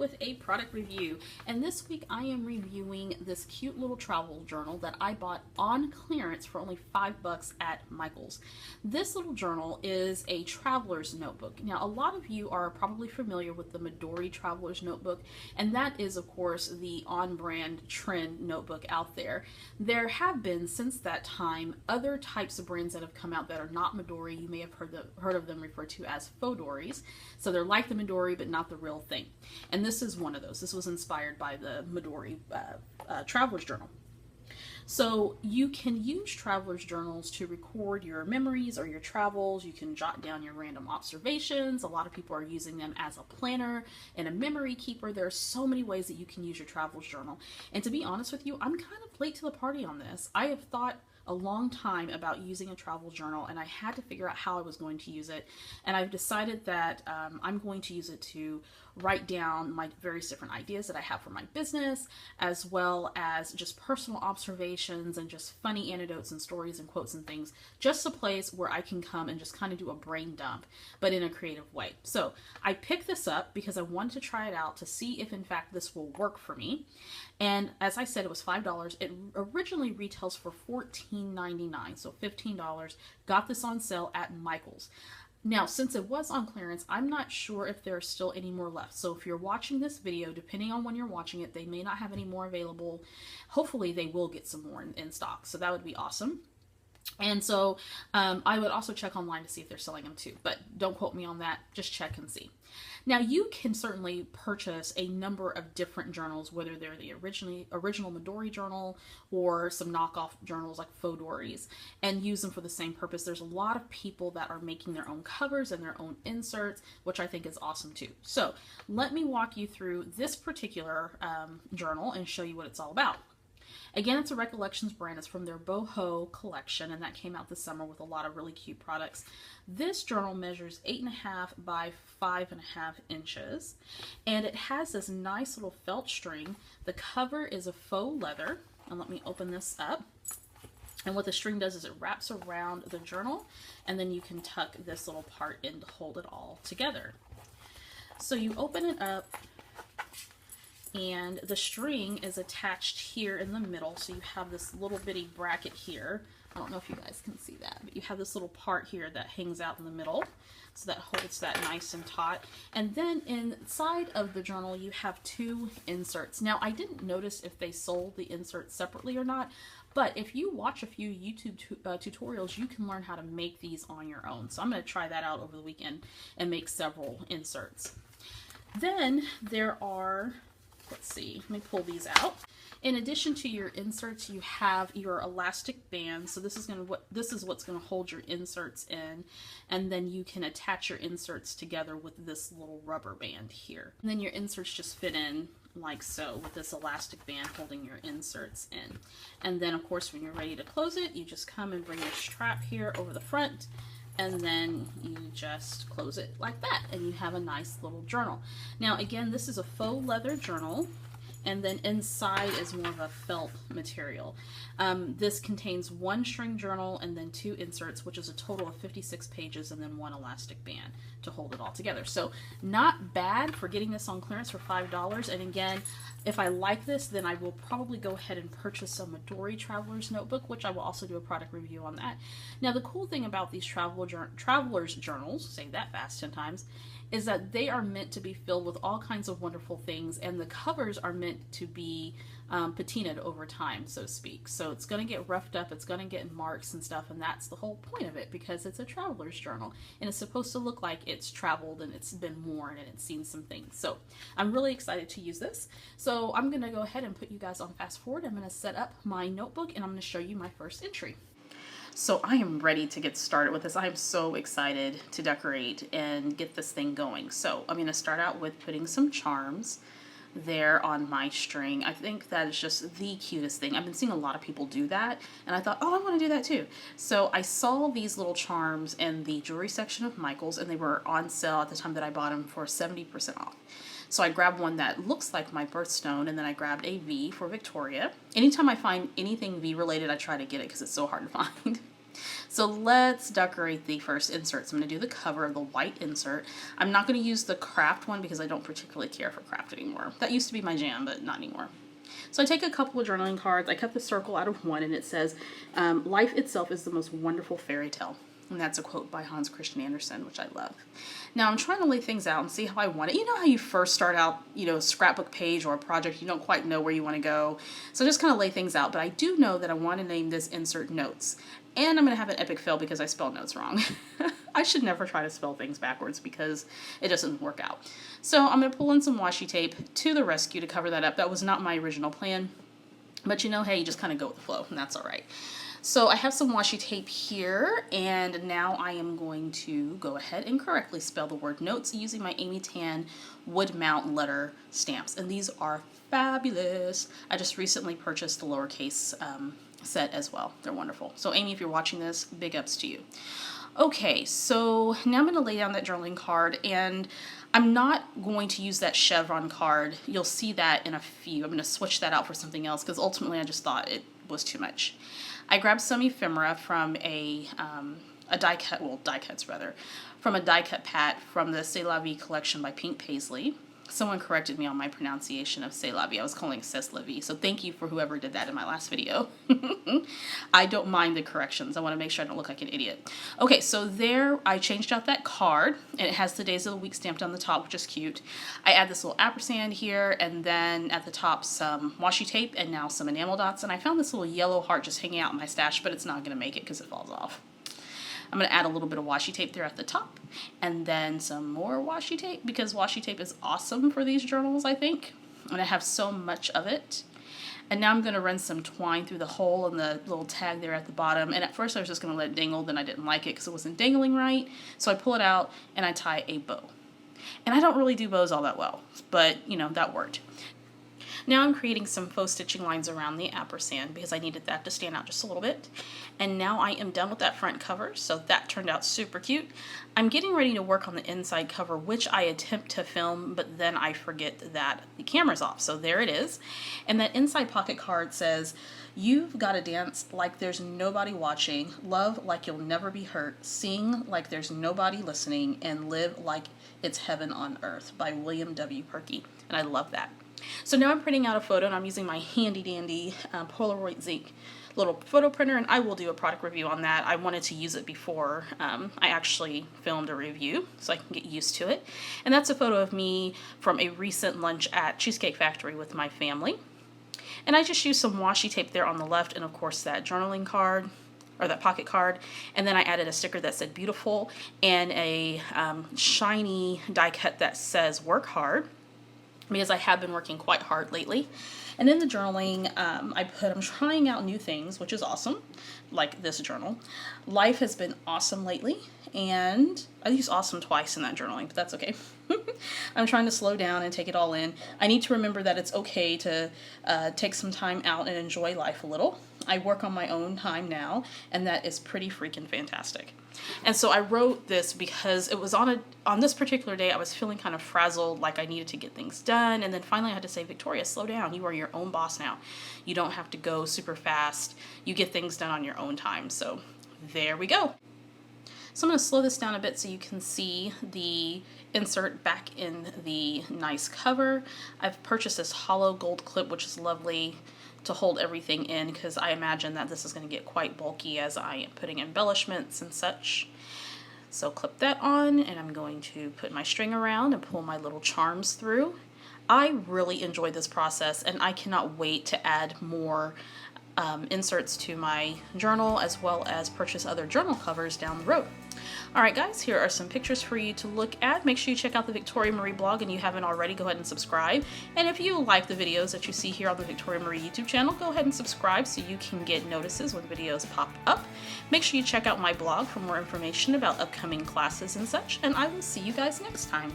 with a product review, and this week I am reviewing this cute little travel journal that I bought on clearance for only $5 at Michael's. This little journal is a traveler's notebook. Now, a lot of you are probably familiar with the Midori Traveler's Notebook, and that is of course the on-brand trend notebook out there. There have been since that time other types of brands that have come out that are not Midori. You may have heard of them referred to as Fodoris. So they're like the Midori but not the real thing. And this is one of those. This was inspired by the Midori Traveler's Journal. So you can use traveler's journals to record your memories or your travels. You can jot down your random observations. A lot of people are using them as a planner and a memory keeper. There are so many ways that you can use your traveler's journal. And to be honest with you, I'm kind of late to the party on this. I have thought a long time about using a travel journal, and I had to figure out how I was going to use it. And I've decided that I'm going to use it to write down my various different ideas that I have for my business, as well as just personal observations and just funny anecdotes and stories and quotes and things. Just a place where I can come and just kind of do a brain dump, but in a creative way. So I picked this up because I wanted to try it out to see if in fact this will work for me. And as I said, it was $5. It originally retails for $14.99, so $15. Got this on sale at Michael's. Now, since it was on clearance, I'm not sure if there are still any more left. So if you're watching this video, depending on when you're watching it, they may not have any more available. Hopefully they will get some more in stock. So that would be awesome. And so I would also check online to see if they're selling them too, but don't quote me on that. Just check and see. Now, you can certainly purchase a number of different journals, whether they're the original Midori journal or some knockoff journals like Fodoris, and use them for the same purpose. There's a lot of people that are making their own covers and their own inserts, which I think is awesome too. So let me walk you through this particular journal and show you what it's all about. Again, it's a Recollections brand. It's from their boho collection, and that came out this summer with a lot of really cute products. This journal measures 8.5 by 5.5 inches, and it has this nice little felt string. The cover is a faux leather, and let me open this up. And what the string does is it wraps around the journal, and then you can tuck this little part in to hold it all together. So you open it up, and the string is attached here in the middle, so you have this little bitty bracket here. I don't know if you guys can see that, but you have this little part here that hangs out in the middle, so that holds that nice and taut. And then inside of the journal you have two inserts. Now, I didn't notice if they sold the inserts separately or not, but if you watch a few YouTube tutorials, you can learn how to make these on your own. So I'm going to try that out over the weekend and make several inserts. Then there are, let's see, let me pull these out. In addition to your inserts, you have your elastic band. So this is what's going to hold your inserts in, and then you can attach your inserts together with this little rubber band here. And then your inserts just fit in like so with this elastic band holding your inserts in. And then of course when you're ready to close it, you just come and bring your strap here over the front, and then you just close it like that, and you have a nice little journal. Now again, this is a faux leather journal, and then inside is more of a felt material. This contains one string journal and then two inserts, which is a total of 56 pages, and then one elastic band to hold it all together. So not bad for getting this on clearance for $5. And again, if I like this, then I will probably go ahead and purchase a Midori Traveler's Notebook, which I will also do a product review on that. Now, the cool thing about these traveler's journals, say that fast 10 times, is that they are meant to be filled with all kinds of wonderful things, and the covers are meant to be patinaed over time, so to speak. So it's going to get roughed up, it's going to get marks and stuff, and that's the whole point of it, because it's a traveler's journal, and it's supposed to look like it's traveled and it's been worn and it's seen some things. So I'm really excited to use this. So I'm going to go ahead and put you guys on fast forward. I'm going to set up my notebook, and I'm going to show you my first entry. So I am ready to get started with this. I'm so excited to decorate and get this thing going. So I'm going to start out with putting some charms there on my string. I think that is just the cutest thing. I've been seeing a lot of people do that, and I thought, oh, I want to do that too. So I saw these little charms in the jewelry section of Michael's, and they were on sale at the time that I bought them for 70% off. So I grabbed one that looks like my birthstone, and then I grabbed a V for Victoria. Anytime I find anything V related, I try to get it because it's so hard to find. So let's decorate the first insert. So I'm going to do the cover of the white insert. I'm not going to use the craft one because I don't particularly care for craft anymore. That used to be my jam, but not anymore. So I take a couple of journaling cards. I cut the circle out of one, and it says, life itself is the most wonderful fairy tale. And that's a quote by Hans Christian Andersen, which I love. Now I'm trying to lay things out and see how I want it. You know how you first start out, a scrapbook page or a project, you don't quite know where you want to go. So just kind of lay things out. But I do know that I want to name this insert Notes. And I'm going to have an epic fail because I spelled notes wrong. I should never try to spell things backwards because it doesn't work out. So I'm going to pull in some washi tape to the rescue to cover that up. That was not my original plan. But hey, you just kind of go with the flow, and that's all right. So I have some washi tape here, and now I am going to go ahead and correctly spell the word notes using my Amy Tan wood mount letter stamps. And these are fabulous. I just recently purchased the lowercase set as well. They're wonderful. So Amy, if you're watching this, big ups to you. Okay, so now I'm going to lay down that journaling card, and I'm not going to use that chevron card. You'll see that in a few. I'm going to switch that out for something else because ultimately I just thought it was too much. I grabbed some ephemera from a die cuts from a die cut pat from the C'est La Vie collection by Pink Paisley. Someone corrected me on my pronunciation of C'est La Vie. I was calling it C'est La Vie, so thank you for whoever did that in my last video. I don't mind the corrections. I want to make sure I don't look like an idiot. Okay, so there I changed out that card, and it has the days of the week stamped on the top, which is cute. I add this little ampersand here, and then at the top some washi tape, and now some enamel dots. And I found this little yellow heart just hanging out in my stash, but it's not going to make it because it falls off. I'm going to add a little bit of washi tape there at the top, and then some more washi tape because washi tape is awesome for these journals, I think. And I have so much of it. And now I'm going to run some twine through the hole in the little tag there at the bottom. And at first I was just going to let it dangle, then I didn't like it because it wasn't dangling right. So I pull it out and I tie a bow. And I don't really do bows all that well, but that worked. Now I'm creating some faux stitching lines around the ampersand because I needed that to stand out just a little bit. And now I am done with that front cover, so that turned out super cute. I'm getting ready to work on the inside cover, which I attempt to film, but then I forget that the camera's off. So there it is. And that inside pocket card says, "You've got to dance like there's nobody watching, love like you'll never be hurt, sing like there's nobody listening, and live like it's heaven on earth," by William W. Perky. And I love that. So now I'm printing out a photo, and I'm using my handy dandy Polaroid Zinc little photo printer, and I will do a product review on that. I wanted to use it before I actually filmed a review so I can get used to it. And that's a photo of me from a recent lunch at Cheesecake Factory with my family. And I just used some washi tape there on the left, and of course that journaling card, or that pocket card, and then I added a sticker that said beautiful and a shiny die cut that says work hard, because I have been working quite hard lately. And in the journaling, I'm trying out new things, which is awesome, like this journal. Life has been awesome lately, and I use awesome twice in that journaling, but that's okay. I'm trying to slow down and take it all in. I need to remember that it's okay to take some time out and enjoy life a little. I work on my own time now, and that is pretty freaking fantastic. And so I wrote this because it was on this particular day I was feeling kind of frazzled, like I needed to get things done, and then finally I had to say, Victoria, slow down. You are your own boss now. You don't have to go super fast. You get things done on your own time. So there we go. So I'm going to slow this down a bit so you can see the insert back in the nice cover. I've purchased this hollow gold clip, which is lovely to hold everything in because I imagine that this is going to get quite bulky as I am putting embellishments and such. So clip that on, and I'm going to put my string around and pull my little charms through. I really enjoyed this process, and I cannot wait to add more inserts to my journal, as well as purchase other journal covers down the road. Alright guys, here are some pictures for you to look at. Make sure you check out the Victoria Marie blog, and if you haven't already, go ahead and subscribe. And if you like the videos that you see here on the Victoria Marie YouTube channel, go ahead and subscribe so you can get notices when videos pop up. Make sure you check out my blog for more information about upcoming classes and such, and I will see you guys next time.